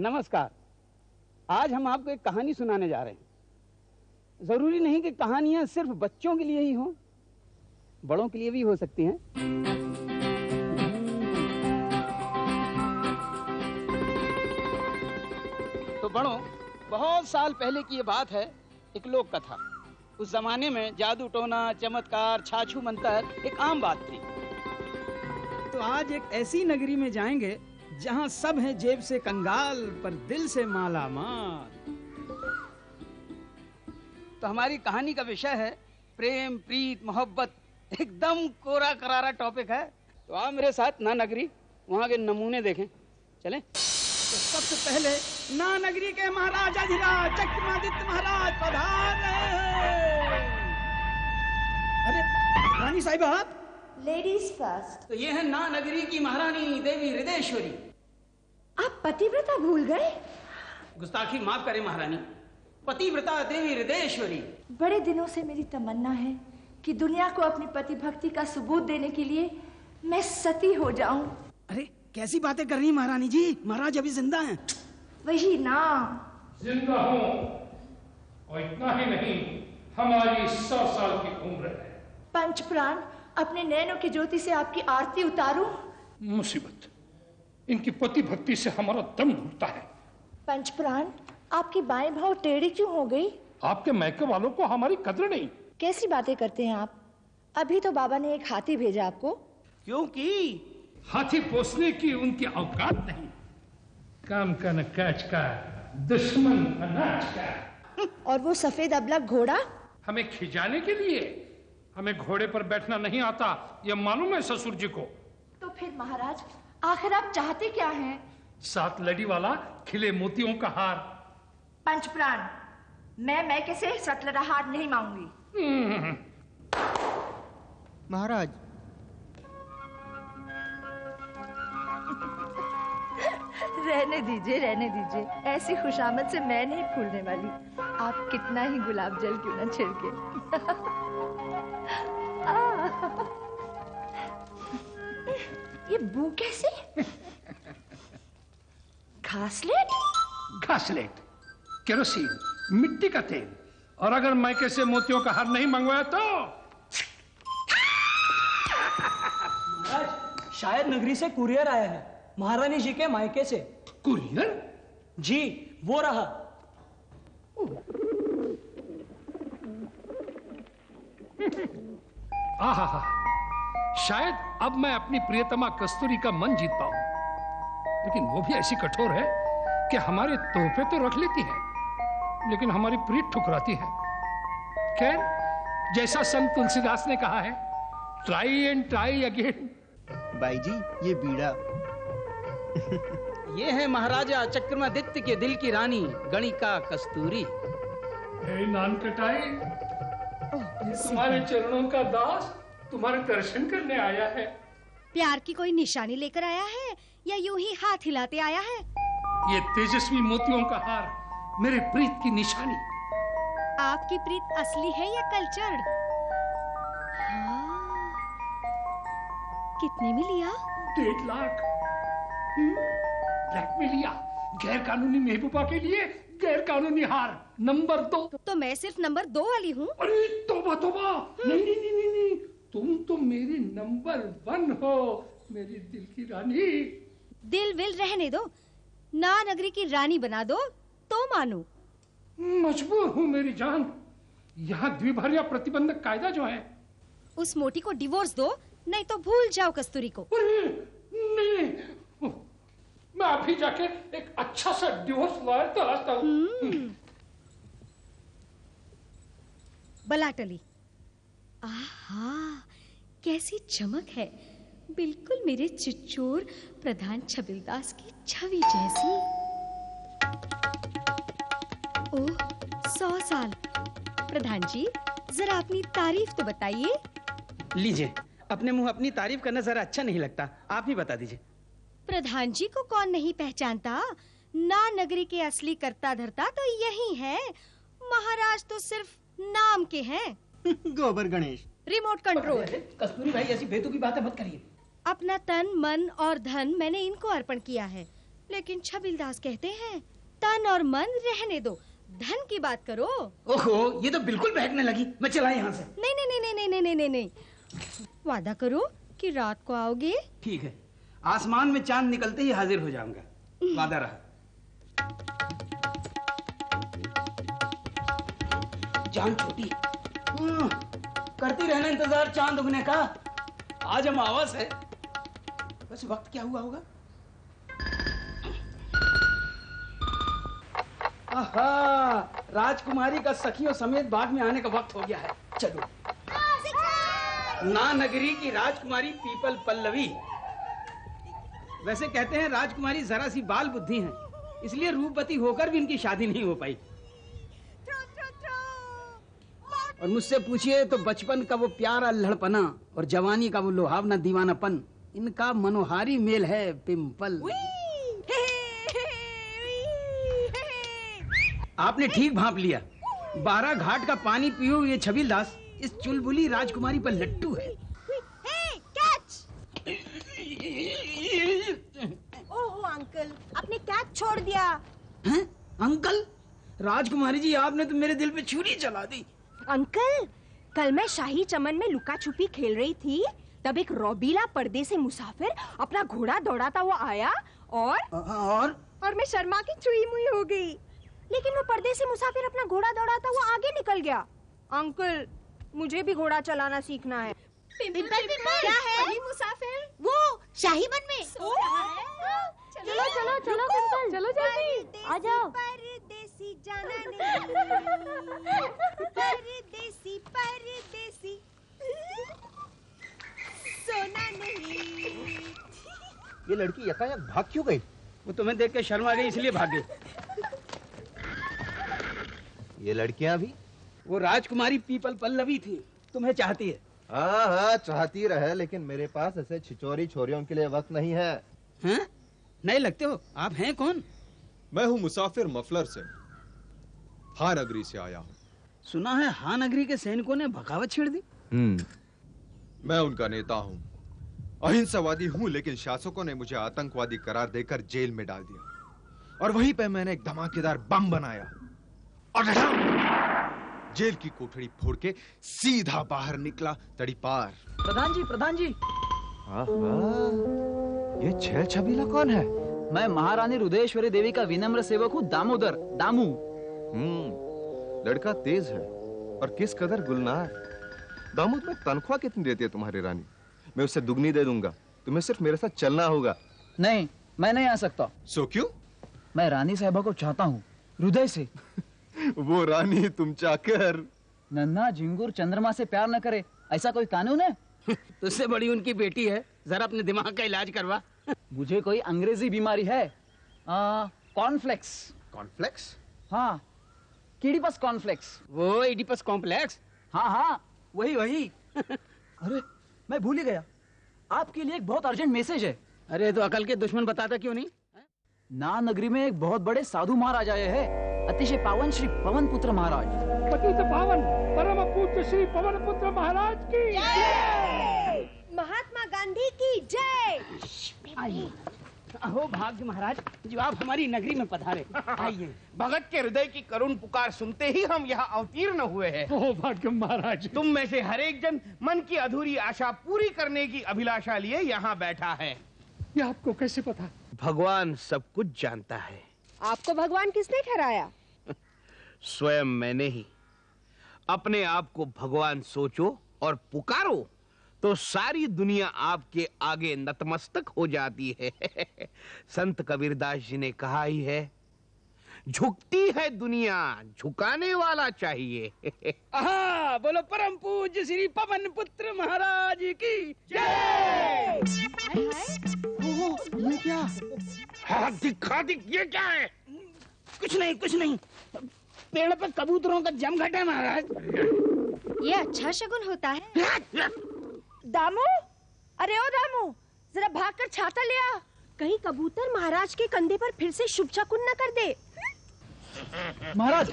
नमस्कार। आज हम आपको एक कहानी सुनाने जा रहे हैं। जरूरी नहीं कि कहानियां सिर्फ बच्चों के लिए ही हों, बड़ों के लिए भी हो सकती हैं। तो बड़ों, बहुत साल पहले की ये बात है, एक लोक कथा। उस जमाने में जादू टोना, चमत्कार, छाछू मंतर एक आम बात थी। तो आज एक ऐसी नगरी में जाएंगे जहां सब हैं जेब से कंगाल पर दिल से माला माल। तो हमारी कहानी का विषय है प्रेम, प्रीत, मोहब्बत। एकदम कोरा करारा टॉपिक है। तो आप मेरे साथ ना नगरी, वहां के नमूने देखें। चलें? तो सबसे पहले ना नगरी के महाराजाधिराज चक्रमादित्य महाराज पधारे। अरे रानी साहिबा, लेडीज फर्स्ट। तो ये है ना नगरी की महारानी देवी हृदयेश्वरी। आप पतिव्रता भूल गए? गुस्ताखी माफ करें महारानी, पतिव्रता देवी हृदयेश्वरी। बड़े दिनों से मेरी तमन्ना है कि दुनिया को अपनी पति भक्ति का सबूत देने के लिए मैं सती हो जाऊं। अरे कैसी बातें कर रही महारानी जी, महाराज अभी जिंदा हैं। वही ना, जिंदा हूं, और इतना ही नहीं, हमारी 100 साल की उम्र है। पंच प्राण, अपने नैनों की ज्योति से आपकी आरती उतारूं? मुसीबत, इनकी पति भक्ति से हमारा दम घुटता है। पंच प्राण, आपकी बाएं भाव टेढ़ी क्यों हो गई? आपके मैके वालों को हमारी कद्र नहीं। कैसी बातें करते हैं आप? अभी तो बाबा ने एक हाथी भेजा आपको। क्योंकि हाथी पोसने की उनकी औकात नहीं। काम का न काज का, दुश्मन अनाज का। और वो सफेद अबलग घोड़ा? हमें खिजाने के लिए। हमें घोड़े पर बैठना नहीं आता, यह मालूम है ससुर जी को। तो फिर महाराज, आखिर आप चाहते क्या हैं? 7 लड़ी वाला खिले मोतियों का हार। पंच प्राण, मैं मैके से सतलरा हार नहीं मांगूंगी। महाराज, रहने दीजिए, रहने दीजिए। ऐसी खुशामद से मैं नहीं फूलने वाली। आप कितना ही गुलाब जल क्यों ना छिड़के। ये बू कैसे? घासलेट? घासलेट, केरोसिन, मिट्टी का तेल। और अगर मायके से मोतियों का हार नहीं मंगवाया तो शायद नगरी से कुरियर आया है, महारानी जी के मायके से। कुरियर? जी, वो रहा। आहा, शायद अब मैं अपनी प्रियतमा कस्तूरी का मन जीत पाऊं। लेकिन वो भी ऐसी कठोर है कि हमारे तोहफे तो रख लेती है, लेकिन हमारी प्रीत ठुकराती है। खैर, जैसा संत तुलसीदास ने कहा है, ट्राई एंड ट्राई अगेन। बाई जी, ये बीड़ा। ये है महाराजा चक्रमादित्य के दिल की रानी गणिका कस्तूरी। हे नान कटाई, तुम्हारे चरणों का दास तुम्हारे दर्शन करने आया है। प्यार की कोई निशानी लेकर आया है या यूं ही हाथ हिलाते आया है? ये तेजस्वी मोतियों का हार मेरे प्रीत की निशानी। आपकी प्रीत असली है या कल्चर्ड? हाँ। कितने में लिया? 1.5 लाख। ब्लैक में लिया, गैर कानूनी महबूबा के लिए गैर कानूनी हार नंबर 2। तो मैं सिर्फ नंबर 2 वाली हूँ। अरे तौबा तौबा, नहीं नहीं नहीं नहीं, तुम तो मेरी नंबर 1 हो, मेरी दिल की रानी। दिल विल रहने दो, ना नगरी की रानी बना दो तो मानू। मजबूर हूँ मेरी जान। यहाँ द्विभार्या प्रतिबंधक कायदा जो है। उस मोटी को डिवोर्स दो, नहीं तो भूल जाओ कस्तूरी को। नहीं, मैं अभी जाके एक अच्छा सा डिवोर्स लॉयर तलाशता हूँ। बलाटली, आहा, कैसी चमक है, बिल्कुल मेरे चिच्चोर प्रधान छबिलदास की छवि जैसी। ओह, 100 साल। प्रधान जी, जरा अपनी तारीफ तो बताइए। लीजिए, अपने मुंह अपनी तारीफ करना जरा अच्छा नहीं लगता, आप ही बता दीजिए। प्रधान जी को कौन नहीं पहचानता? ना नगरी के असली कर्ता धर्ता तो यही है। महाराज तो सिर्फ नाम के हैं। गोबर गणेश। Remote control. कस्तूरी भाई, ऐसी बेतुकी बातें मत करिए। अपना तन, मन और धन मैंने इनको अर्पण किया है। लेकिन छबिलदास कहते हैं तन और मन रहने दो, धन की बात करो। ओहो, ये तो बिल्कुल बहकने लगी। मैं चला यहाँ से। नहीं नहीं नहीं नहीं नहीं नहीं नहीं नहीं, वादा करो कि रात को आओगे। ठीक है, आसमान में चांद निकलते ही हाजिर हो जाऊंगा, वादा रहा। जान छोटी, करती रहना इंतजार चांद उगने का। आज अमावस है। वैसे वक्त क्या हुआ होगा? आहा, राजकुमारी का सखियों समेत बाग में आने का वक्त हो गया है। चलो। ना नगरी की राजकुमारी पीपल पल्लवी। वैसे कहते हैं राजकुमारी जरा सी बाल बुद्धि हैं, इसलिए रूपवती होकर भी इनकी शादी नहीं हो पाई। और मुझसे पूछिए तो बचपन का वो प्यारा लड़पना और जवानी का वो लुहावना दीवानापन, इनका मनोहारी मेल है पिंपल। आपने ठीक भांप लिया। 12 घाट का पानी पियो ये छबिलदास इस चुलबुली राजकुमारी पर लट्टू है। ओहो अंकल, आपने कैच छोड़ दिया। हैं? अंकल? राजकुमारी जी, आपने तो मेरे दिल पे छुरी चला दी। अंकल, कल मैं शाही चमन में लुका छुपी खेल रही थी, तब एक रौबीला पर्दे से मुसाफिर अपना घोड़ा दौड़ाता हुआ आया और मैं शर्मा के चुई मुई हो गई। लेकिन वो पर्दे से मुसाफिर अपना घोड़ा दौड़ाता हुआ आगे निकल गया। अंकल, मुझे भी घोड़ा चलाना सीखना है। पिंपल क्या है? मुसाफिर वो शाही मन में चलो चलो चलो पिंपल, चलो जल्दी आ जाओ। परदेसी जाना नहीं, परदेसी परदेसी सोना नहीं। ये लड़की यकायक भाग क्यों गई? वो तुम्हें देख के शर्मा गई इसलिए भागे। ये लड़कियां भी? वो राजकुमारी पीपल पल्लवी थी, तुम्हें चाहती है। हाँ, चाहती रहे, लेकिन मेरे पास ऐसे छिचोरी छोरियों के लिए वक्त नहीं है। हैं? नहीं लगते हो। आप हैं कौन? मैं हूँ मुसाफिर मफलर से, हाँ नगरी से आया हूँ। सुना है हाँ नगरी के सैनिकों ने बगावत छेड़ दी। मैं उनका नेता हूँ, अहिंसावादी हूँ, लेकिन शासकों ने मुझे आतंकवादी करार देकर जेल में डाल दिया। और वहीं पे मैंने एक धमाकेदार बम बनाया और जेल की कोठरी फोड़ के सीधा बाहर निकला तड़ीपार। प्रधान जी। ये छेल छबीला कौन है? मैं महारानी रुद्रेश्वरी देवी का विनम्र सेवक हूँ, दामोदर, दामू। लड़का तेज है और किस कदर गुलनार। दामू, तुम्हें तनख्वाह कितनी देती है तुम्हारी रानी? मैं उससे दुगनी दे दूंगा। तुम्हें सिर्फ मेरे साथ चलना होगा। नहीं, मैं नहीं आ सकता। सो क्यों? मैं रानी साहिबा को चाहता हूँ हृदय से। वो रानी तुम चाकर। नन्हा झिंगुर चंद्रमा से प्यार न करे, ऐसा कोई कानून है? तुझसे बड़ी उनकी बेटी है, जरा अपने दिमाग का इलाज करवा। मुझे कोई अंग्रेजी बीमारी है। कॉर्नफ्लेक्स। कॉर्नफ्लेक्स? हाँ, कीड़ीपस कॉर्नफ्लेक्स। वो एडिपस कॉम्प्लेक्स? हाँ, वही। अरे, मैं भूल ही गया, आपके लिए एक बहुत अर्जेंट मैसेज है। अरे तो अकल के दुश्मन बताता क्यों नहीं? ना नगरी में एक बहुत बड़े साधु महाराज आए हैं, अतिशय पावन श्री पवन पुत्र महाराज। पतित पावन परम पूज्य श्री पवन पुत्र महाराज की जय। महात्मा गांधी की जय। आइए। अहो भाग्य महाराज, जो आप हमारी नगरी में पधारे। आइए। भगत के हृदय की करुण पुकार सुनते ही हम यहाँ अवतीर्ण हुए हैं। ओ भाग्य महाराज, तुम में से हर एक जन मन की अधूरी आशा पूरी करने की अभिलाषा लिए यहाँ बैठा है। ये आपको कैसे पता? भगवान सब कुछ जानता है। आपको भगवान किसने ठहराया? स्वयं मैंने ही। अपने आप को भगवान सोचो और पुकारो तो सारी दुनिया आपके आगे नतमस्तक हो जाती है। संत कबीरदास जी ने कहा ही है, झुकती है दुनिया, झुकाने वाला चाहिए। आहा, बोलो परम पूज्य श्री पवन पुत्र महाराज की जय। ये क्या? हाथ दिखा, ये क्या है? कुछ नहीं। पेड़ पर कबूतरों का जमघट है महाराज। ये अच्छा शगुन होता है। दामू, अरे ओ दामू, जरा भागकर छाता ले आ, कहीं कबूतर महाराज के कंधे पर फिर से शुभ शकुन न कर दे। महाराज,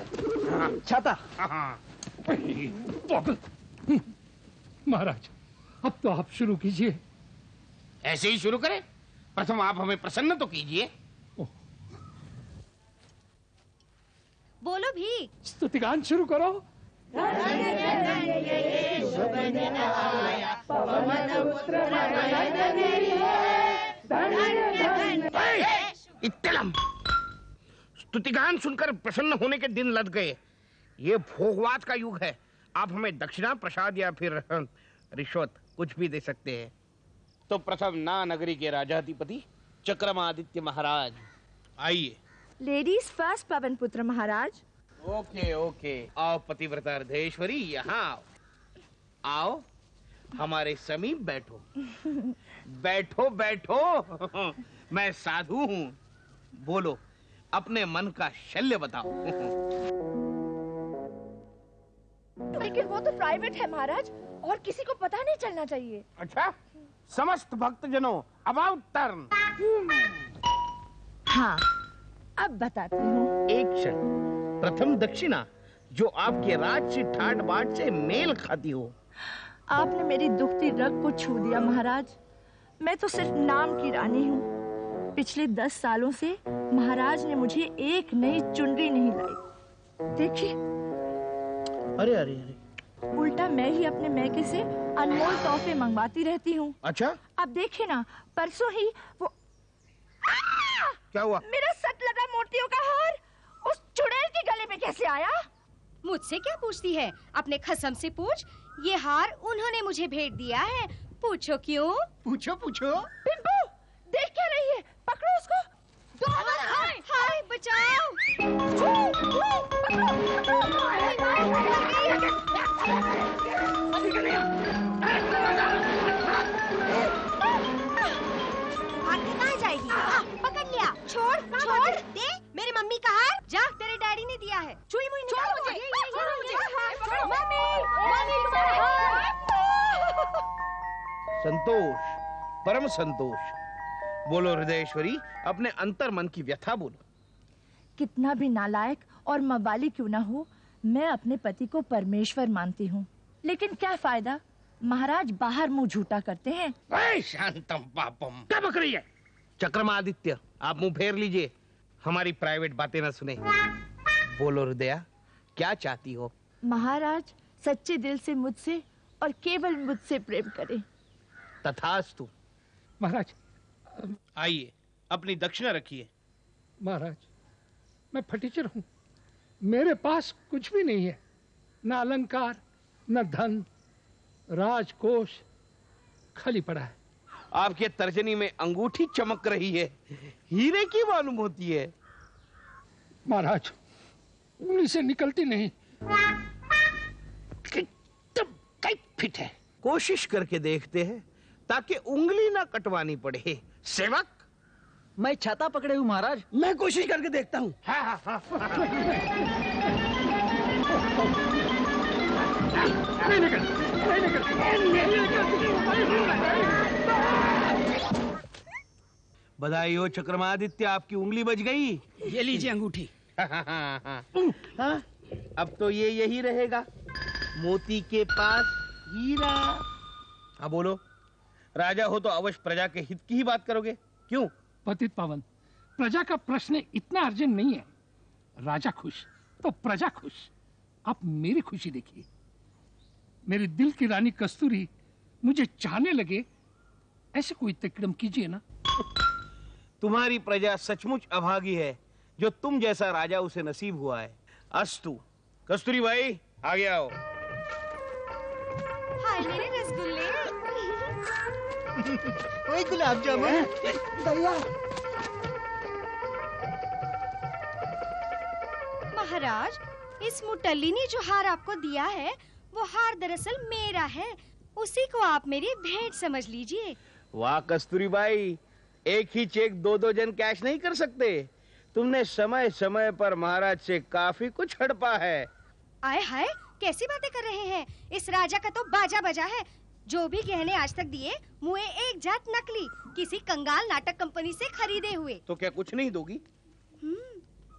छाता। महाराज, अब तो आप शुरू कीजिए। ऐसे ही शुरू करें? प्रथम आप हमें प्रसन्न तो कीजिए। ओह, भी। स्तुतिगान शुरू करो। इत्तलम, स्तुतिगान सुनकर प्रसन्न होने के दिन लद गए। ये भोगवाद का युग है। आप हमें दक्षिणा, प्रसाद या फिर रिश्वत कुछ भी दे सकते हैं। तो प्रथम ना नगरी के राजाधिपति चक्रमादित्य महाराज, आइए। लेडीज फर्स्ट पवन पुत्र महाराज। ओके ओके, आओ पतिव्रता हृदयेश्वरी, यहाँ आओ। आओ हमारे समीप बैठो। बैठो बैठो। मैं साधु हूँ। बोलो, अपने मन का शल्य बताओ। लेकिन वो तो प्राइवेट है महाराज, और किसी को पता नहीं चलना चाहिए। अच्छा, समस्त भक्तजनों, अबाउट टर्न। हाँ, अब बताती हूँ। एक क्षण। प्रथम दक्षिणा, जो आपके राज से ठाट बाट से मेल खाती हो। आपने मेरी दुखती रग को छू दिया महाराज। मैं तो सिर्फ नाम की रानी हूँ। पिछले 10 सालों से महाराज ने मुझे एक नई चुनरी नहीं लाई। देखिए। अरे अरे अरे, उल्टा मैं ही अपने मैके से अनमोल तोहफे मंगवाती रहती हूँ। अच्छा, अब देखिए ना, परसों ही वो क्या हुआ? मेरा सट लगा मोतियों का हार उस चुड़ैल के गले में कैसे आया? मुझसे क्या पूछती है? अपने खसम से पूछ। ये हार उन्होंने मुझे भेंट दिया है। पूछो क्यों? पूछो पूछो। पिंपू, देख क्या रही है? पकड़ो उसको। हाय हाय, बचाओ। आगे कहाँ जाएगी? पकड़ लिया। छोड़ छोड़ दे। मेरी मम्मी का हार। जा, तेरे डैडी ने दिया है। चुई मुई निकालो मुझे। छोड़ो मुझे। मम्मी तुम्हारा हार। संतोष, परम संतोष। बोलो हृदयेश्वरी, अपने अंतर मन की व्यथा बोलो। कितना भी नालायक और मवाली क्यों ना हो, मैं अपने पति को परमेश्वर मानती हूँ। लेकिन क्या फायदा, महाराज बाहर मुंह झूठा करते हैं। शांतम पापम। क्या बक रही है? चक्रमादित्य, आप मुंह फेर लीजिए, हमारी प्राइवेट बातें न सुने। बोलो हृदया, क्या चाहती हो? महाराज सच्चे दिल से मुझसे और केवल मुझसे प्रेम करें। तथास्तु। महाराज, आइए, अपनी दक्षिणा रखिए। महाराज, मैं फटीचर हूँ। मेरे पास कुछ भी नहीं है। न अलंकार, न धन, राजकोष खाली पड़ा है। आपके तर्जनी में अंगूठी चमक रही है, हीरे की मालूम होती है। महाराज, उंगली से निकलती नहीं। कई फिट है। कोशिश करके देखते हैं ताकि उंगली ना कटवानी पड़े। सेवक, मैं छाता पकड़े हूँ महाराज। मैं कोशिश करके देखता हूँ। बधाई हो चक्रमादित्य, आपकी उंगली बच गई। ये लीजिए अंगूठी। अब तो ये यही रहेगा, मोती के पास हीरा। हाँ बोलो, राजा हो तो अवश्य प्रजा के हित की ही बात करोगे, क्यों? पतित पावन, प्रजा का प्रश्न इतना अर्जेंट नहीं है। राजा खुश तो प्रजा खुश। आप मेरी खुशी देखिए। मेरे दिल की रानी कस्तूरी मुझे चाहने लगे, ऐसे कोई तकड़म कीजिए ना। तुम्हारी प्रजा सचमुच अभागी है, जो तुम जैसा राजा उसे नसीब हुआ है। अस्तु। कस्तूरी भाई, आगे आओ। हाय मेरे रसगुल्ले। ओए गुलाब जामुन। भैया। महाराज, इस मुटल्ली ने जो हार आपको दिया है, वो हार दरअसल मेरा है। उसी को आप मेरी भेंट समझ लीजिए। वाह कस्तूरी भाई, एक ही चेक 2-2 जन कैश नहीं कर सकते। तुमने समय समय पर महाराज से काफी कुछ हड़पा है। आए हाय, कैसी बातें कर रहे हैं? इस राजा का तो बाजा बजा है। जो भी गहने आज तक दिए, मुझे एक जात नकली, किसी कंगाल नाटक कंपनी से खरीदे हुए। तो क्या कुछ नहीं दोगी?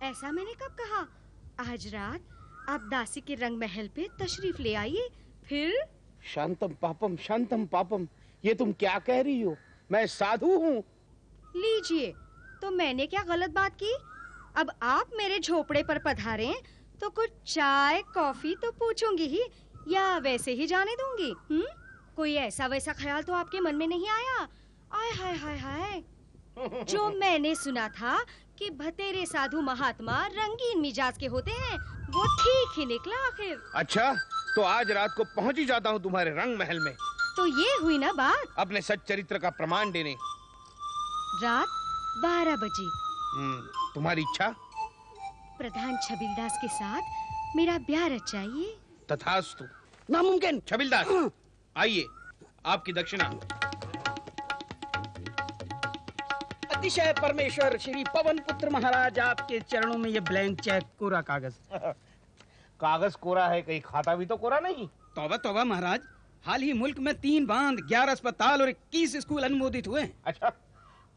ऐसा मैंने कब कहा? आज रात आप दासी के रंग महल पे तशरीफ ले आइए, फिर। शांतम पापम, ये तुम क्या कह रही हो? मैं साधु हूँ। लीजिए, तो मैंने क्या गलत बात की? अब आप मेरे झोपड़े पर पधारें तो कुछ चाय कॉफी तो पूछूंगी ही, या वैसे ही जाने दूंगी? कोई ऐसा वैसा ख्याल तो आपके मन में नहीं आया? आय हाय हाय हाय, जो मैंने सुना था कि भतेरे साधु महात्मा रंगीन मिजाज के होते हैं, वो ठीक ही निकला आखिर। अच्छा, तो आज रात को पहुंच ही जाता हूँ तुम्हारे रंग महल में। तो ये हुई ना बात, अपने सच चरित्र का प्रमाण देने। रात 12 बजे। तुम्हारी इच्छा? प्रधान छबिलदास के साथ मेरा ब्याह रच जाइए। तथास्तु। नामुमकिन। छबिलदास, आइए, आपकी दक्षिणा। अतिशय परमेश्वर श्री पवन पुत्र महाराज, आपके चरणों में ये ब्लैंक चेक, कोरा कागज। कागज कोरा है, कहीं खाता भी तो कोरा नहीं। तौबा तौबा महाराज, हाल ही मुल्क में 3 बांध, 11 अस्पताल और 21 स्कूल अनुमोदित हुए। अच्छा,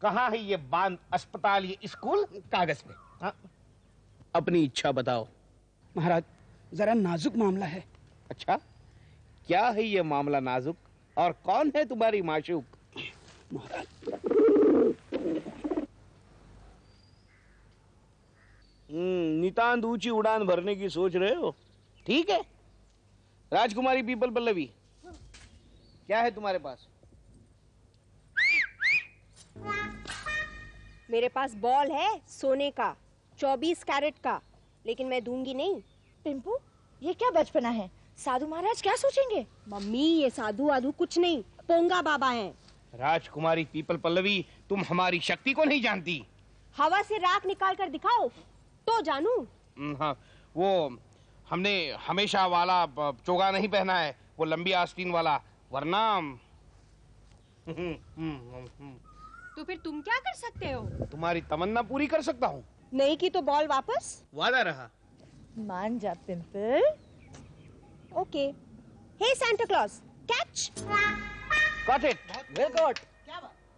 कहाँ है ये बांध, अस्पताल, ये स्कूल? कागज पे। हाँ? अपनी इच्छा बताओ। महाराज, जरा नाजुक मामला है। अच्छा, क्या है ये मामला नाजुक, और कौन है तुम्हारी माशूक? महाराज, नितांत ऊंची उड़ान भरने की सोच रहे हो? ठीक है। राजकुमारी पीपल पल्लवी, क्या है तुम्हारे पास? मेरे पास बॉल है सोने का, 24 कैरेट का, लेकिन मैं दूंगी नहीं। पिंपू, ये क्या बचपना है? साधु महाराज क्या सोचेंगे? मम्मी, ये साधु आधु कुछ नहीं, पोंगा बाबा हैं। राजकुमारी पीपल पल्लवी, तुम हमारी शक्ति को नहीं जानती। हवा से राख निकाल कर दिखाओ तो जानू। हाँ, वो हमने हमेशा वाला चोगा नहीं पहना है, वो लंबी आस्तीन वाला, वरना। तो फिर तुम क्या कर सकते हो? तुम्हारी तमन्ना पूरी कर सकता हूँ। नहीं की तो बॉल वापस। वादा रहा। मान जा pimple. Okay. Hey Santa Claus, catch. Got it, well got.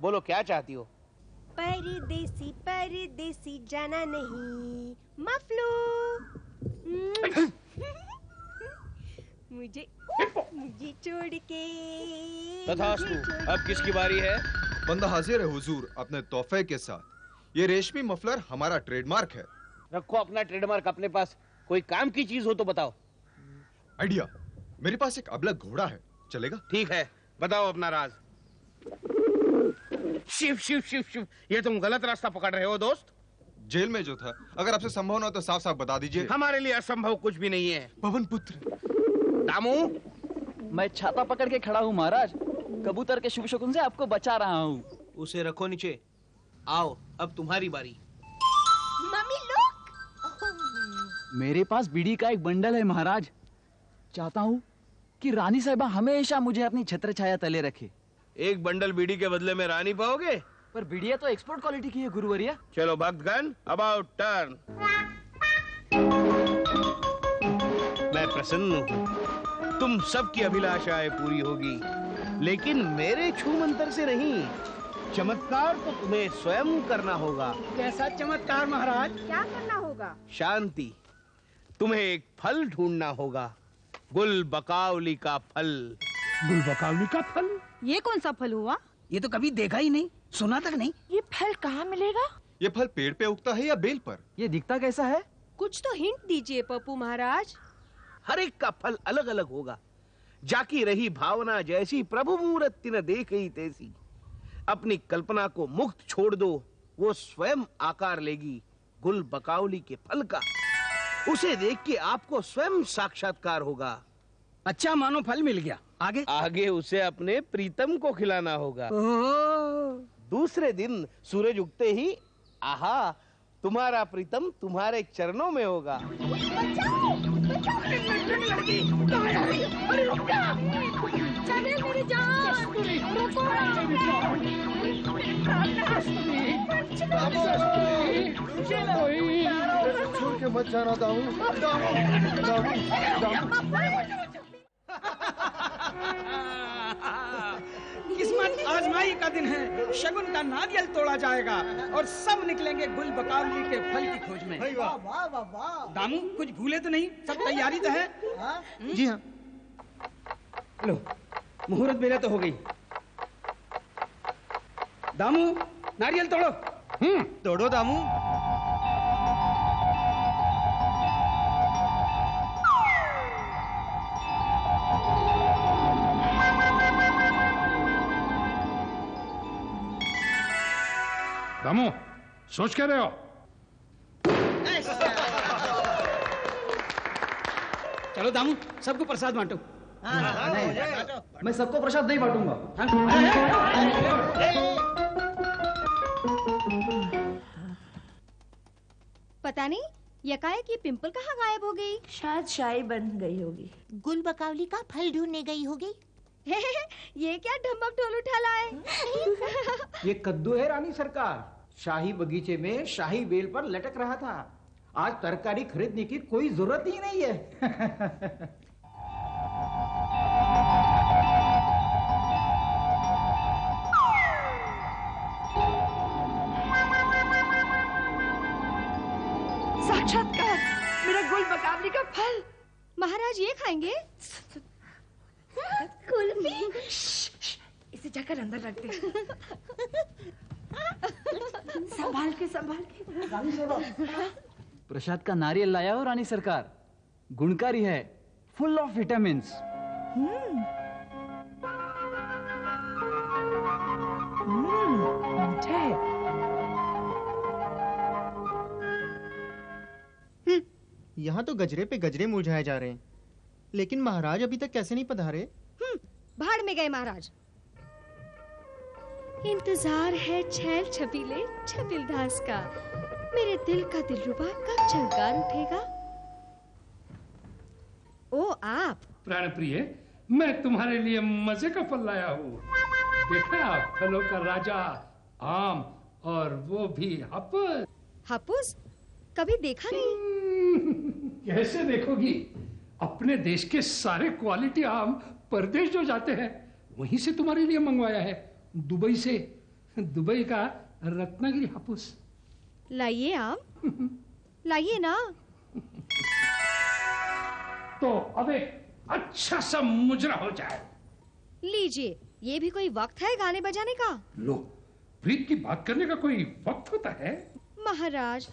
बोलो, क्या चाहती हो? परदेसी परदेसी जाना नहीं, मफलू। मुझे छोड़ के। तथास्तु। अब किसकी बारी है? बंदा हाजिर है हुजूर, अपने तोहफे के साथ। ये रेशमी मफलर हमारा ट्रेडमार्क है। रखो अपना ट्रेडमार्क अपने पास। कोई काम की चीज हो तो बताओ। आइडिया, मेरे पास एक अबलग घोड़ा है, चलेगा? ठीक है, बताओ अपना राज। शिव शिव शिव शिव, ये तुम गलत रास्ता पकड़ रहे हो दोस्त। जेल में जो था, अगर आपसे संभव ना हो तो साफ साफ बता दीजिए। हमारे लिए असंभव कुछ भी नहीं है। पवन पुत्र। दामू, मैं छाता पकड़ के खड़ा हूँ महाराज, कबूतर के शुभ शकुन से आपको बचा रहा हूँ। उसे रखो नीचे। आओ, अब तुम्हारी बारी। Mummy look. मेरे पास बीड़ी का एक बंडल है महाराज। चाहता हूँ कि रानी साहिबा हमेशा मुझे अपनी छत्र छाया तले रखे। एक बंडल बीड़ी के बदले में रानी पाओगे? पर बीड़िया तो एक्सपोर्ट क्वालिटी की है गुरुवरिया। चलो भक्तगण, अबाउट टर्न। मैं प्रसन्न हूँ, तुम सबकी अभिलाषाएं पूरी होगी, लेकिन मेरे छू मंतर से नहीं। चमत्कार तो तुम्हें स्वयं करना होगा। कैसा चमत्कार महाराज? क्या करना होगा? शांति। तुम्हें एक फल ढूंढना होगा, गुल बकावली का फल। गुल बकावली का फल? ये कौन सा फल हुआ? ये तो कभी देखा ही नहीं, सुना तक नहीं। ये फल कहाँ मिलेगा? ये फल पेड़ पे उगता है या बेल पर? ये दिखता कैसा है? कुछ तो हिंट दीजिए पप्पू महाराज। हर एक का फल अलग अलग होगा। जाकी रही भावना जैसी, प्रभु मूरत न देख ही तैसी। अपनी कल्पना को मुक्त छोड़ दो, वो स्वयं आकार लेगी गुल बकावली के फल का। उसे देख के आपको स्वयं साक्षात्कार होगा। अच्छा, मानो फल मिल गया, आगे? आगे उसे अपने प्रीतम को खिलाना होगा। दूसरे दिन सूरज उगते ही, आहा, तुम्हारा प्रीतम तुम्हारे चरणों में होगा। छोड़ के मत जाना दाऊ। किस्मत आजमाई का दिन है। शगुन का नारियल तोड़ा जाएगा और सब निकलेंगे गुल बकावली के फल की खोज में। वाह वाह वाह वाह। दामू, कुछ भूले तो नहीं? सब तैयारी तो है? जी हाँ। लो, मुहूर्त बेला तो हो गई। दामू, नारियल तोड़ो। तोड़ो दामू। दामू, सोच क्या रहे हो? चलो दामू, सबको प्रसाद बांटो। मैं सबको प्रसाद नहीं बांटूंगा। पता नहीं यकायक ये पिंपल कहाँ गायब हो गई। शायद शाही बन गई होगी। गुल बकावली का फल ढूंढने गई होगी। ये क्या ढम्मक ढोल उठा लाए? ये कद्दू है रानी सरकार, शाही बगीचे में शाही बेल पर लटक रहा था। आज तरकारी खरीदने की कोई जरूरत ही नहीं है। साक्षात्कार, मेरा गुल बकावली का फल। महाराज ये खाएंगे? कुल्फी। इसे जाकर अंदर रख दे। संभाल के संभाल के। प्रसाद का नारियल लाया हो रानी सरकार, गुणकारी है, फुल ऑफ विटामिन्स। यहाँ तो गजरे पे गजरे मुरझाए जा रहे हैं, लेकिन महाराज अभी तक कैसे नहीं पधारे? भाड़ में गए महाराज। इंतजार है छैल छबीले छबिलदास का, मेरे दिल का दिलरुबा कब झंकार उठेगा। ओ आप प्राण प्रिय, मैं तुम्हारे लिए मजे का फल लाया हूँ। देखा, फलों का राजा आम, और वो भी हापुस। हापुस? कभी देखा नहीं। कैसे देखोगी? अपने देश के सारे क्वालिटी आम परदेश जो जाते हैं, वहीं से तुम्हारे लिए मंगवाया है, दुबई से। दुबई का रत्नागिरी हापुस। लाइए आम, लाइए ना। तो अब एक अच्छा सा मुजरा हो जाए। लीजिए, ये भी कोई वक्त है गाने बजाने का? लो, प्रीत की बात करने का कोई वक्त होता है? महाराज,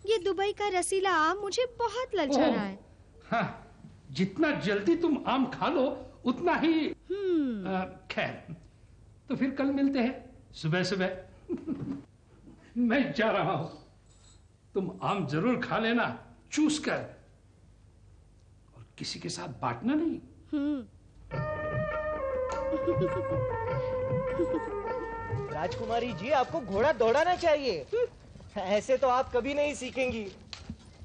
ये दुबई का रसीला आम मुझे बहुत ललचा रहा है। हाँ, जितना जल्दी तुम आम खा लो उतना ही। खैर, तो फिर कल मिलते हैं सुबह सुबह। मैं जा रहा हूं, तुम आम जरूर खा लेना चूस कर, और किसी के साथ बांटना नहीं। राजकुमारी जी, आपको घोड़ा दौड़ाना चाहिए। ऐसे तो आप कभी नहीं सीखेंगी।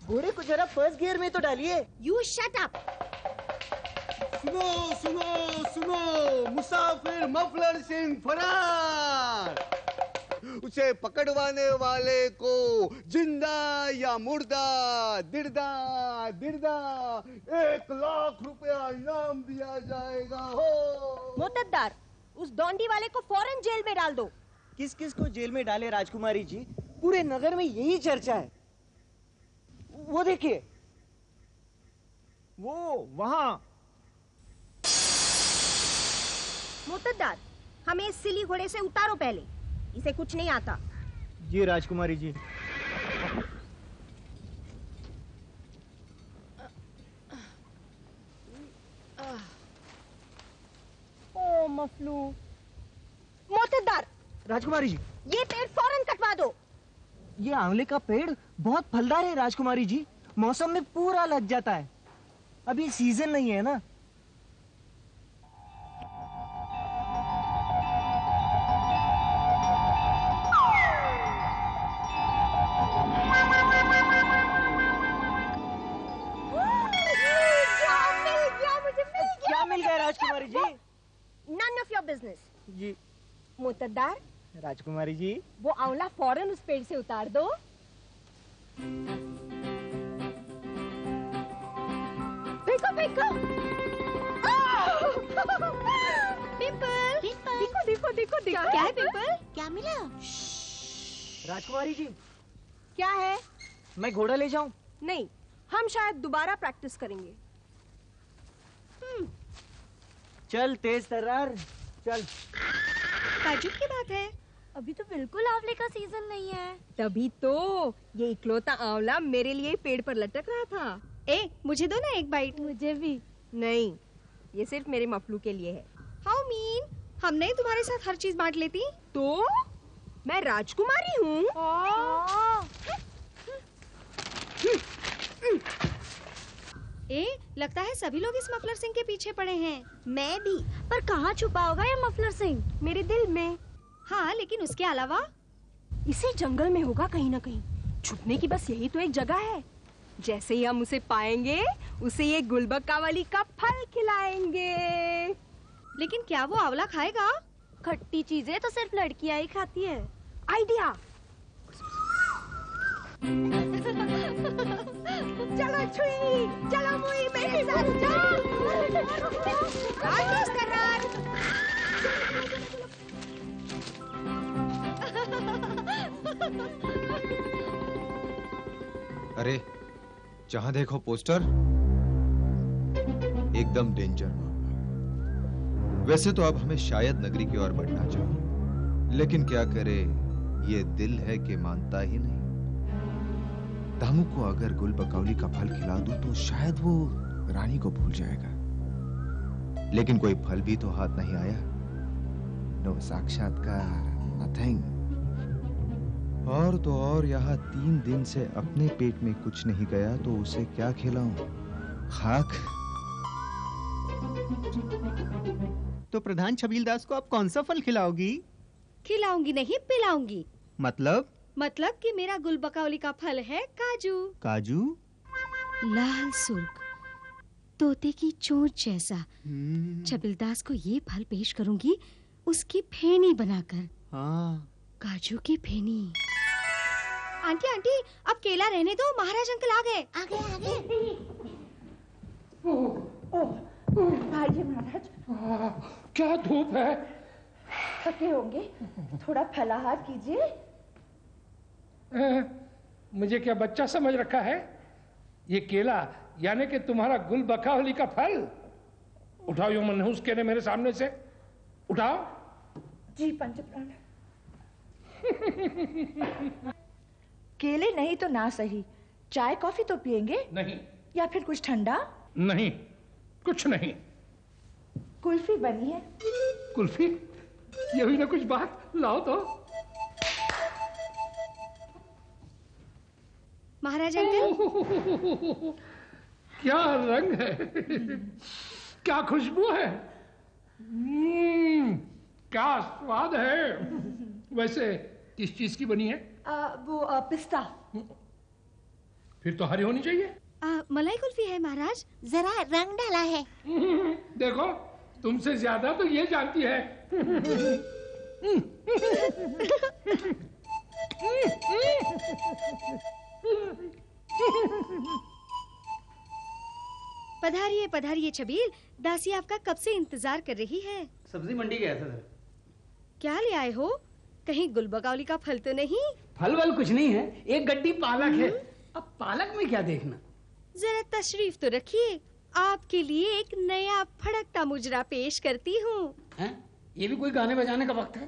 घोड़े को जरा फर्स्ट गियर में तो डालिए। You shut up! सुनो सुनो सुनो, मुसाफिर मफलर सिंह फरार। उसे पकड़वाने वाले को जिंदा या मुर्दा, दिर्दा दिर्दा 1 लाख रुपया इनाम दिया जाएगा। हो मोतद्दार, उस डोंडी वाले को फौरन जेल में डाल दो। किस किस को जेल में डाले राजकुमारी जी? पूरे नगर में यही चर्चा है। वो देखिए, वो वहां। मोतद्दार, हमें इस सिली घोड़े से उतारो पहले, इसे कुछ नहीं आता। जी राजकुमारी जी। ओ मफलू। मोतद्दार, राजकुमारी जी, ये पेड़ फौरन कटवा दो। ये आंवले का पेड़ बहुत फलदार है राजकुमारी जी, मौसम में पूरा लग जाता है। अभी सीजन नहीं है ना। क्या मिल गया राजकुमारी जी? None of your business. जी मोतद्दार, राजकुमारी जी, वो आंवला फौरन उस पेड़ से उतार दो। फेंको फेंको। पिंपल, देखो देखो देखो देखो। क्या है पिंपल? क्या मिला? राजकुमारी जी, क्या है? मैं घोड़ा ले जाऊं? नहीं, हम शायद दोबारा प्रैक्टिस करेंगे। चल तेज तर्रार, चल। ताजुब की बात है, अभी तो बिल्कुल आंवले का सीजन नहीं है। तभी तो ये इकलौता आंवला मेरे लिए पेड़ पर लटक रहा था। मुझे दो ना एक बाइट। मुझे भी। नहीं, ये सिर्फ मेरे मफलू के लिए है। How mean? हम नहीं तुम्हारे साथ हर चीज बांट लेती? तो मैं राजकुमारी हूँ। लगता है सभी लोग इस मफलर सिंह के पीछे पड़े हैं। मैं भी। पर कहाँ छुपा होगा ये मफलर सिंह? मेरे दिल में। हाँ, लेकिन उसके अलावा? इसे जंगल में होगा कहीं ना कहीं। छुपने की बस यही तो एक जगह है। जैसे ही हम उसे पाएंगे, उसे ये गुलबक्कावली का फल खिलाएंगे। लेकिन क्या वो आंवला खाएगा? खट्टी चीजें तो सिर्फ लड़कियां ही खाती है। आइडिया। चलो छुई, चलो मुई, मेरे साथ अरे जहां देखो पोस्टर, एकदम डेंजर मामला। वैसे तो अब हमें शायद नगरी की ओर बढ़ना चाहिए, लेकिन क्या करे, ये दिल है कि मानता ही नहीं। दामू को अगर गुलबकौली का फल खिला दूं तो शायद वो रानी को भूल जाएगा, लेकिन कोई फल भी तो हाथ नहीं आया। नो साक्षात्कार, नथिंग। और तो और यहाँ 3 दिन से अपने पेट में कुछ नहीं गया तो उसे क्या खिलाऊं? खाक। तो प्रधान छबीलदास को आप कौन सा फल खिलाओगी? खिलाऊंगी नहीं, पिलाऊंगी। मतलब कि मेरा गुलबकौली का फल है काजू। काजू? लाल सुर्ख, तोते की चोंच जैसा। छबीलदास को ये फल पेश करूंगी, उसकी फेनी बनाकर। हाँ। काजू की फेनी। आंटी आंटी, अब केला रहने दो, महाराज अंकल आ गए। आइए महाराज। क्या धूप है। थके होंगे, थोड़ा फलाहार कीजिए। मुझे क्या बच्चा समझ रखा है? ये केला यानी कि तुम्हारा गुलबकौली का फल। उठाओ यो मनहूस केले मेरे सामने से, उठाओ। जी पंचप्राण। केले नहीं तो ना सही, चाय कॉफी तो पिएंगे? नहीं। या फिर कुछ ठंडा? नहीं, कुछ नहीं। कुल्फी बनी है। कुल्फी? ये हुई ना कुछ बात, लाओ तो। महाराज अंकल। क्या रंग है, क्या खुशबू है, क्या स्वाद है। वैसे किस चीज की बनी है? वो पिस्ता। फिर तो हरी होनी चाहिए। मलाई कुल्फी है महाराज। जरा रंग डाला है। देखो, तुमसे ज्यादा तो ये जानती है। पधारिए पधारिए छबील, दासी आपका कब से इंतजार कर रही है। सब्जी मंडी गया था। क्या ले आए हो? कहीं गुलबकौली का फल तो नहीं? फल वल कुछ नहीं है, एक गड्डी पालक है। अब पालक में क्या देखना। जरा तशरीफ तो रखिए, आपके लिए एक नया फड़कता मुजरा पेश करती हूँ। ये भी कोई गाने बजाने का वक्त है?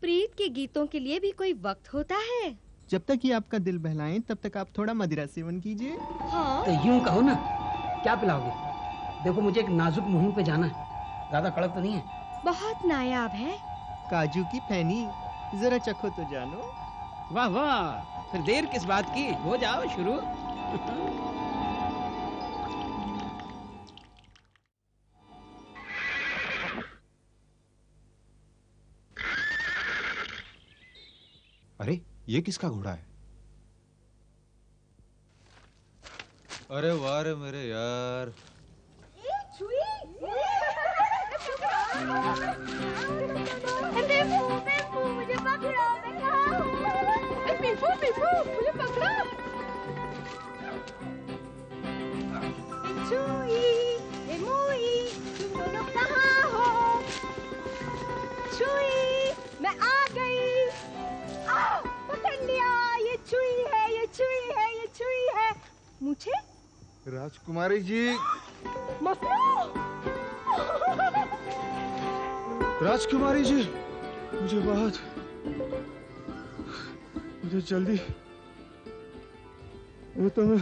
प्रीत के गीतों के लिए भी कोई वक्त होता है। जब तक ये आपका दिल बहलाएं, तब तक आप थोड़ा मदिरा सेवन कीजिए। हाँ? तो यूं कहो ना, क्या पिलाओगे? देखो मुझे एक नाजुक मुहिम पे जाना है, ज्यादा कड़क तो नहीं है। बहुत नायाब है। काजू की फैनी, जरा चखो तो जानो। वाह वाह, फिर देर किस बात की, हो जाओ शुरू। अरे ये किसका घोड़ा है? अरे वाह रे मेरे यार। मुझे पकड़ो, मैं कहाँ हूँ? पीपू पीपू, मुझे पकड़ो। चुई, ए मुई, तुम दोनों कहाँ हो? चुई, मैं आ गई। पकड़ लिया, ये चुई है, ये चुई है, ये चुई है। मुझे? राजकुमारी जी। राजकुमारी जी, मुझे जल्दी, ये तो मैं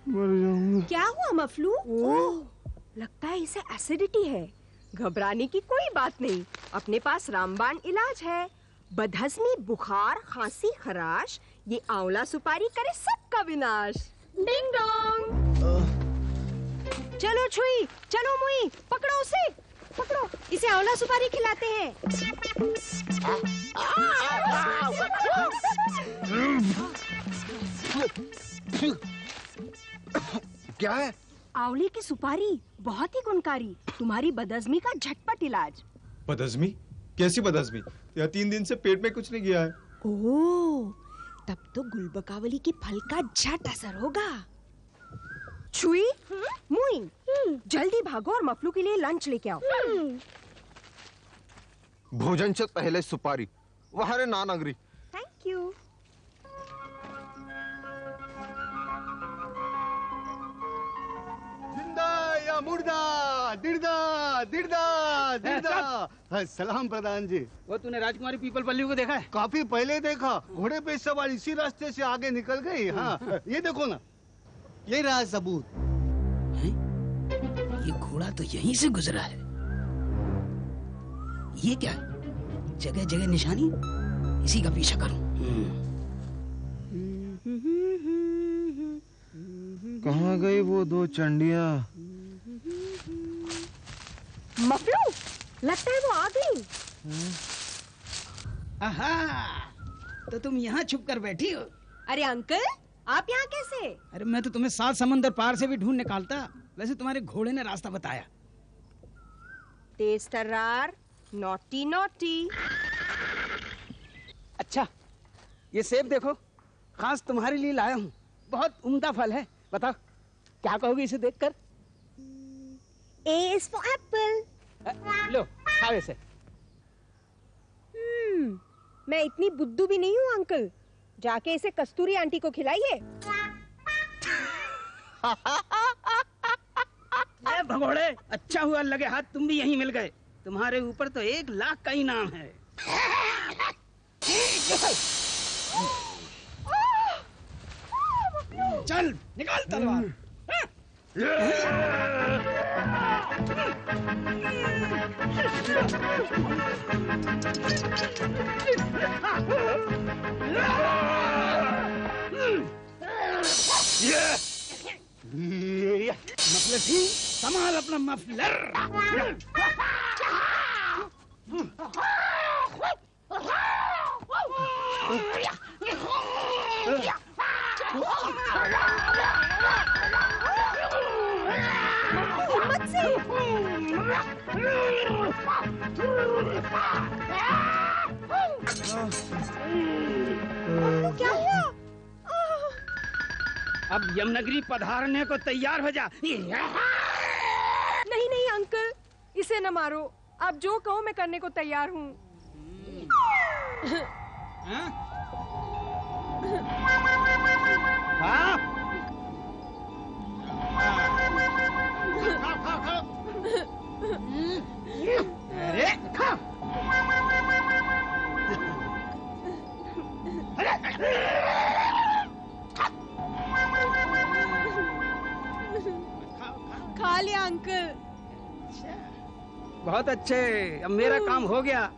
मर जाऊंगा। क्या हुआ मफलू? ओह, लगता है इसे एसिडिटी है। घबराने की कोई बात नहीं, अपने पास रामबाण इलाज है। बदहजमी, बुखार, खांसी, खराश, ये आंवला सुपारी करे सबका विनाश। Ding dong. चलो छुई, चलो मुई, पकड़ो उसे, पकड़ो, इसे आंवला सुपारी खिलाते हैं। क्या है? आंवले की सुपारी बहुत ही गुणकारी, तुम्हारी बदहजमी का झटपट इलाज। बदहजमी? कैसी बदहजमी? यह 3 दिन से पेट में कुछ नहीं गया है। ओह, तब तो गुलबकावली के फल का झट असर होगा। छुई, मुई, जल्दी भागो और मफलू के लिए लंच लेके आओ। भोजन से पहले सुपारी, वह रे नानगरी। Thank you. जिंदा या मुर्दा, दिर्दा दिर्दा दिर्दा। हाँ, सलाम प्रधान जी। वो तूने राजकुमारी पीपल पल्ली को देखा है? काफी पहले देखा, घोड़े पे सवार इसी रास्ते से आगे निकल गई। हाँ, ये देखो ना, ये रहा सबूत। ये घोड़ा तो यहीं से गुजरा है। ये क्या है? जगह जगह निशानी, इसी का पीछा करूं। कहाँ गई वो 2 चंडियाँ? मफलू, लगता है वो आ गई। आहा, तो तुम यहाँ छुप कर बैठी हो? अरे अंकल, आप यहाँ कैसे? अरे मैं तो तुम्हें 7 समंदर पार से भी ढूंढ निकालता। वैसे तुम्हारे घोड़े ने रास्ता बताया। तेज तर्रार, नॉटी नॉटी। अच्छा, ये सेब देखो, खास तुम्हारे लिए लाया हूँ। बहुत उम्दा फल है। बताओ, क्या कहोगे इसे देखकर? A is for apple. लो, खाओ इसे। मैं इतनी बुद्धू भी नहीं हूँ अंकल। जाके इसे कस्तूरी आंटी को खिलाइए। ए भगोड़े, अच्छा हुआ लगे हाथ तुम भी यहीं मिल गए। तुम्हारे ऊपर तो 1 लाख का इनाम है। चल, निकाल तलवार। मफलर सिंह, संभाल अपना मफलर। हिम्मत से। क्या हुआ? अब यमनगरी पधारने को तैयार हो जा। नहीं नहीं अंकल, इसे न मारो। आप जो कहो मैं करने को तैयार हूँ। अरे खा। खा लिया अंकल। बहुत अच्छे, अब मेरा काम हो गया।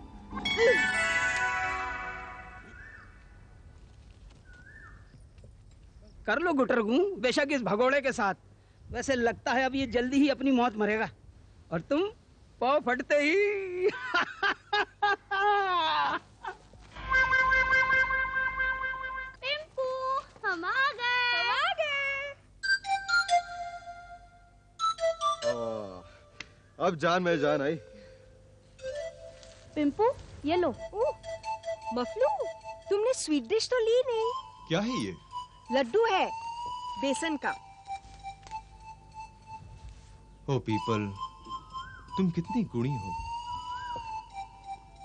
कर लो गुटरगू, बेशक इस भगोड़े के साथ। वैसे लगता है अब ये जल्दी ही अपनी मौत मरेगा और तुम पाँव फटते ही। पिंपू, हम आ गए। अब जान में जान आई। पिंपू, ये लो। मफलू, तुमने स्वीट डिश तो ली नहीं। क्या है ये? लड्डू है, बेसन का। ओ पीपल, तुम कितनी गुणी हो,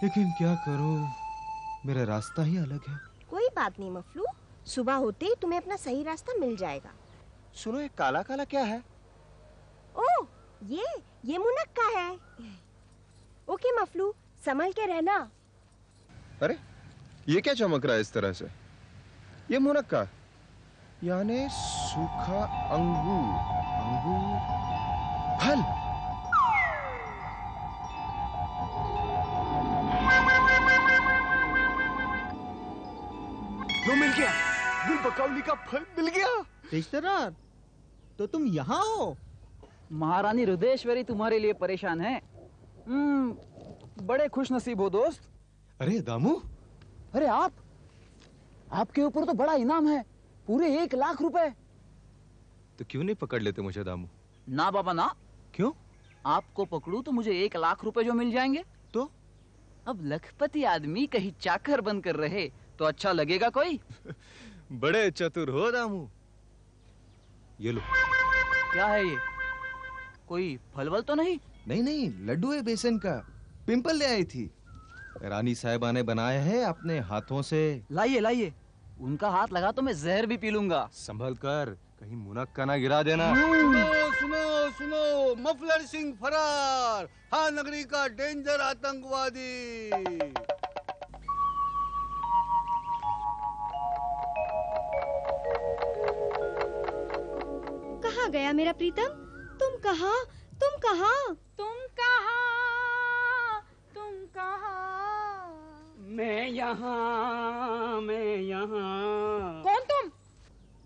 लेकिन क्या करूं, मेरा रास्ता ही अलग है। कोई बात नहीं मफलू, सुबह होते ही तुम्हें अपना सही रास्ता मिल जाएगा। सुनो, ये काला काला क्या है? ओह, ये मुनक्का है। ओके मफलू, संभल के रहना। अरे, ये क्या चमक रहा है इस तरह से? ये मुनक्का यानी सूखा अंगूर। फल। वो मिल गया, गुल बकौली का फल मिल गया। रिश्तेदार, तो तुम यहाँ हो? महारानी हृदयेश्वरी तुम्हारे लिए परेशान है। बड़े खुश नसीब हो दोस्त। अरे दामू, अरे आपके ऊपर तो बड़ा इनाम है, पूरे 1 लाख रुपए। तो क्यों नहीं पकड़ लेते मुझे दामू? ना बाबा ना। क्यों? आपको पकड़ू तो मुझे 1 लाख रुपए जो मिल जाएंगे। तो अब लखपति आदमी कहीं चाकर बनकर रहे तो अच्छा लगेगा कोई? बड़े चतुर हो दामू। ये लो। क्या है ये? कोई फलवल तो नहीं? नहीं, लड्डू है बेसन का। पिंपल ले आई थी, रानी साहिबा ने बनाया है अपने हाथों से। लाइए, उनका हाथ लगा तो मैं जहर भी पी लूंगा। संभल कर, कहीं मुनक्का ना गिरा देना। सुनो, मफलर सिंह फरार, हाँ नगरी का डेंजर आतंकवादी। कहाँ गया मेरा प्रीतम? तुम कहाँ? मैं यहाँ। कौन तुम?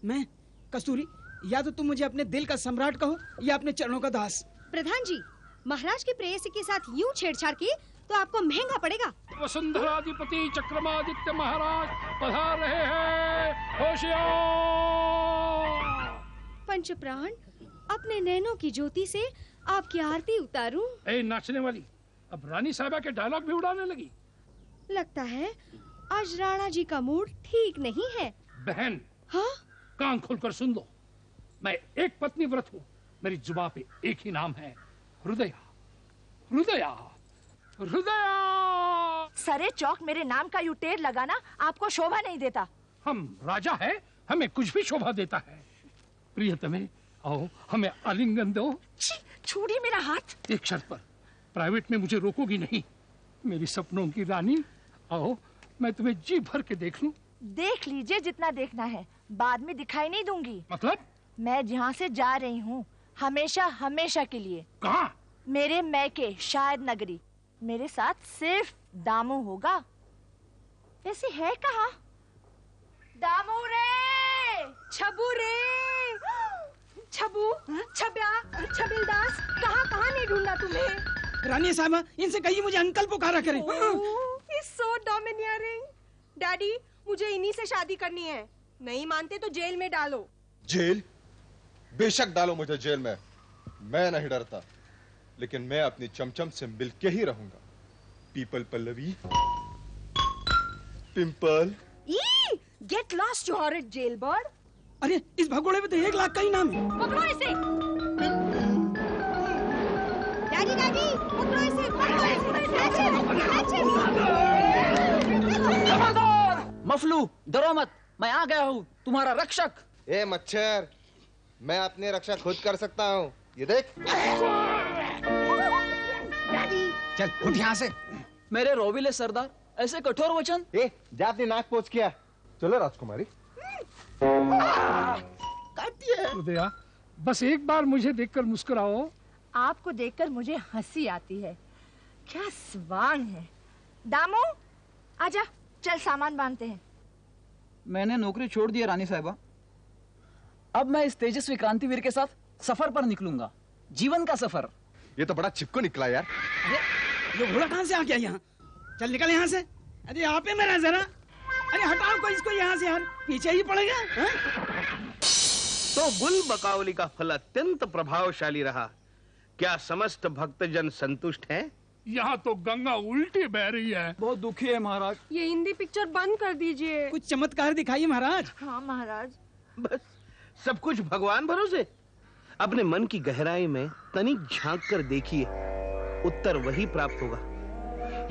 मैं कस्तूरी। या तो तुम मुझे अपने दिल का सम्राट कहो या अपने चरणों का दास। प्रधान जी, महाराज की प्रेयसी के साथ यूं छेड़छाड़ की तो आपको महंगा पड़ेगा। वसुंधराधिपति चक्रमादित्य महाराज पधार रहे हैं, होशियार। पंचप्राण, अपने नैनों की ज्योति से आपकी आरती उतारूं? ए नाचने वाली, अब रानी साहिबा के डायलॉग भी उड़ाने लगी। लगता है आज राणा जी का मूड ठीक नहीं है। बहन, हाँ? कान खोलकर सुन लो। मैं एक पत्नी व्रत हूँ, मेरी जुबान पे एक ही नाम है, हृदया। सरे चौक मेरे नाम का यूटेर लगाना आपको शोभा नहीं देता। हम राजा है, हमें कुछ भी शोभा देता है। प्रियतमे, आओ हमें आलिंगन दो। छोड़िए मेरा हाथ। एक शर्त पर, प्राइवेट में मुझे रोकोगी नहीं। मेरी सपनों की रानी, आओ मैं तुम्हें जी भर के देख लूं। देख लीजिए जितना देखना है, बाद में दिखाई नहीं दूंगी। मतलब? मैं जहाँ से जा रही हूँ हमेशा के लिए। कहाँ? मेरे मैके शायद नगरी। मेरे साथ सिर्फ दामू होगा। वैसे है कहाँ? दामू रे, छबू रे, छबू, छब्या, छबिलदास, कहाँ नहीं ढूंढा तुम्हें? रानी साहबा, इनसे कहिए मुझे अंकल पुकारा करें। He's so domineering. डैडी, मुझे इन्हीं से शादी करनी है। नहीं मानते तो जेल में डालो। जेल? बेशक डालो मुझे जेल में, मैं नहीं डरता। लेकिन मैं अपनी चमचम से मिलके ही रहूंगा। People Pallavi, pimple. Get lost, you horrid jailbird. अरे इस भगोड़े में तो 1 लाख का ही नाम है। पकड़ो इसे। डैडी, पकड़ो इसे, खबरदार! मफलू, डरो मत, मैं आ गया हूँ, तुम्हारा रक्षक। ए मच्छर, मैं अपनी रक्षा खुद कर सकता हूँ, ये देख। चल उठ यहाँ से। मेरे रोबिले सरदार, ऐसे कठोर वचन। जा अपनी नाक पोंछ किया। चलो राजकुमारी। हृदया, बस एक बार मुझे देखकर मुस्कुराओ। आपको देखकर मुझे हंसी आती है। क्या स्वांग है। दामू, आजा, चल सामान बांधते हैं। मैंने नौकरी छोड़ दी है रानी साहिबा। अब मैं इस तेजस्वी क्रांतिवीर के साथ सफर पर निकलूंगा, जीवन का सफर। ये तो बड़ा चिपको निकला यार। अरे ये घोड़ा कहाँ से आ गया यहाँ? चल निकल यहाँ से। अरे यहाँ पे मेरा जरा। अरे हटाओ को इसको यहाँ से यार, पीछे ही पड़ेगा। तो गुल बकावली का फल अत्यंत प्रभावशाली रहा। क्या समस्त भक्तजन संतुष्ट हैं? यहाँ तो गंगा उल्टी बह रही है। बहुत दुखी है महाराज। ये हिंदी पिक्चर बंद कर दीजिए। कुछ चमत्कार दिखाइए महाराज। हाँ महाराज। बस सब कुछ भगवान भरोसे। अपने मन की गहराई में तनिक झांक कर देखिए, उत्तर वही प्राप्त होगा।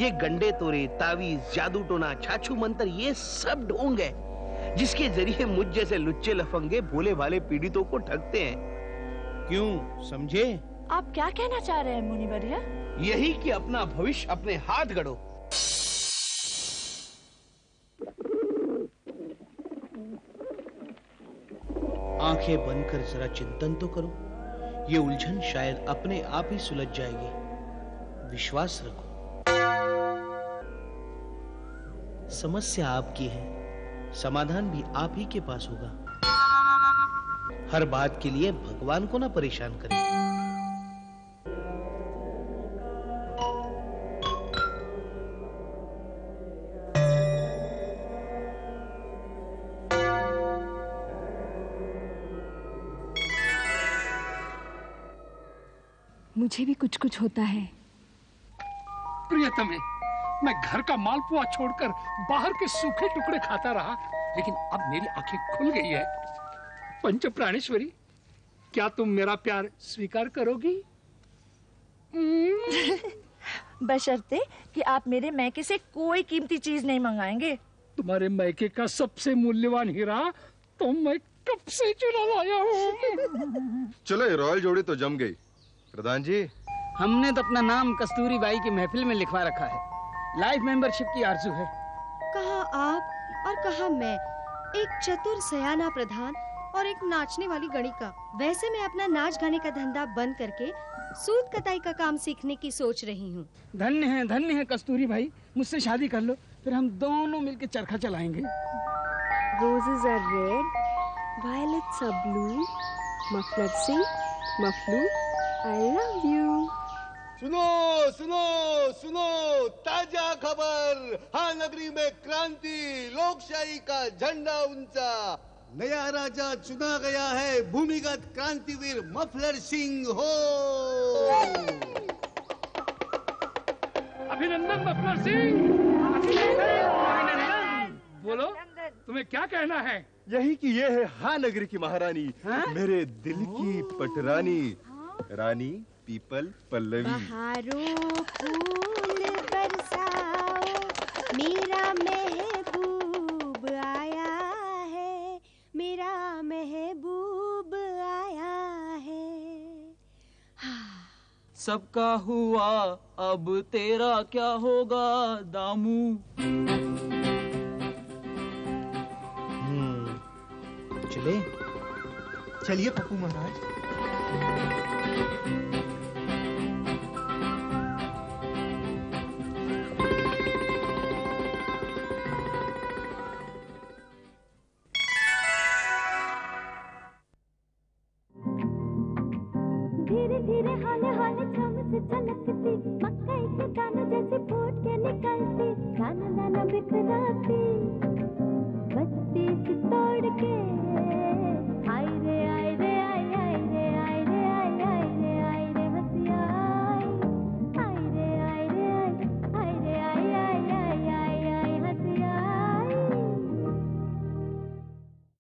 ये गंडे तोरे, तावीज, जादू टोना, छाछू मंत्र, ये सब ढोंग है जिसके जरिए मुझ जैसे लुच्चे लफंगे भोले भाले पीड़ितों को ठगते हैं। क्यों, समझे? आप क्या कहना चाह रहे हैं मुनिवर्य? यही कि अपना भविष्य अपने हाथ गढ़ो। आंखें बंद कर जरा चिंतन तो करो, ये उलझन शायद अपने आप ही सुलझ जाएगी। विश्वास रखो। समस्या आपकी है, समाधान भी आप ही के पास होगा। हर बात के लिए भगवान को ना परेशान करें। मुझे भी कुछ कुछ होता है। प्रियतमे, मैं घर का मालपुआ छोड़कर बाहर के सूखे टुकड़े खाता रहा, लेकिन अब मेरी आंखें खुल गई है। पंच प्राणेश्वरी, क्या तुम मेरा प्यार स्वीकार करोगी? बशर्ते कि आप मेरे मैके से कोई कीमती चीज नहीं मंगाएंगे। तुम्हारे मैके का सबसे मूल्यवान हीरा तो मैं कब से चुरा लाया हूँ। चलो, ये रॉयल जोड़ी तो जम गई। प्रधान जी, हमने तो अपना नाम कस्तूरी बाई की महफिल में लिखवा रखा है। लाइफ मेंबरशिप की आरजू है। कहा आप और कहा मैं, एक चतुर सयाना प्रधान और एक नाचने वाली गणिका। वैसे मैं अपना नाच गाने का धंधा बंद करके सूत कताई का काम सीखने की सोच रही हूँ। धन्य है कस्तूरी भाई, मुझसे शादी कर लो, फिर हम दोनों मिलके चरखा चलाएंगे। Roses are red, violets are blue, muffler sing, muffloo, I love you. सुनो सुनो सुनो, ताजा खबर। हाँ नगरी में क्रांति, लोकशाही का झंडा ऊंचा। नया राजा चुना गया है, भूमिगत क्रांतिवीर मफलर सिंह हो। अभिनंदन मफलर सिंह, अभिनंदन। बोलो, तुम्हें क्या कहना है? यही कि ये है हाँ नगरी की महारानी, मेरे दिल की पटरानी, रानी पीपल पल्लवी। बहारों फूल बरसाओ, मेरा महबूब आया है, मेरा महबूब आया है। सबका हुआ, अब तेरा क्या होगा दामू। चलिए पप्पू महाराज। धीरे धीरे हाले हाले छम से छलकती मकई के दाने जैसे फूट के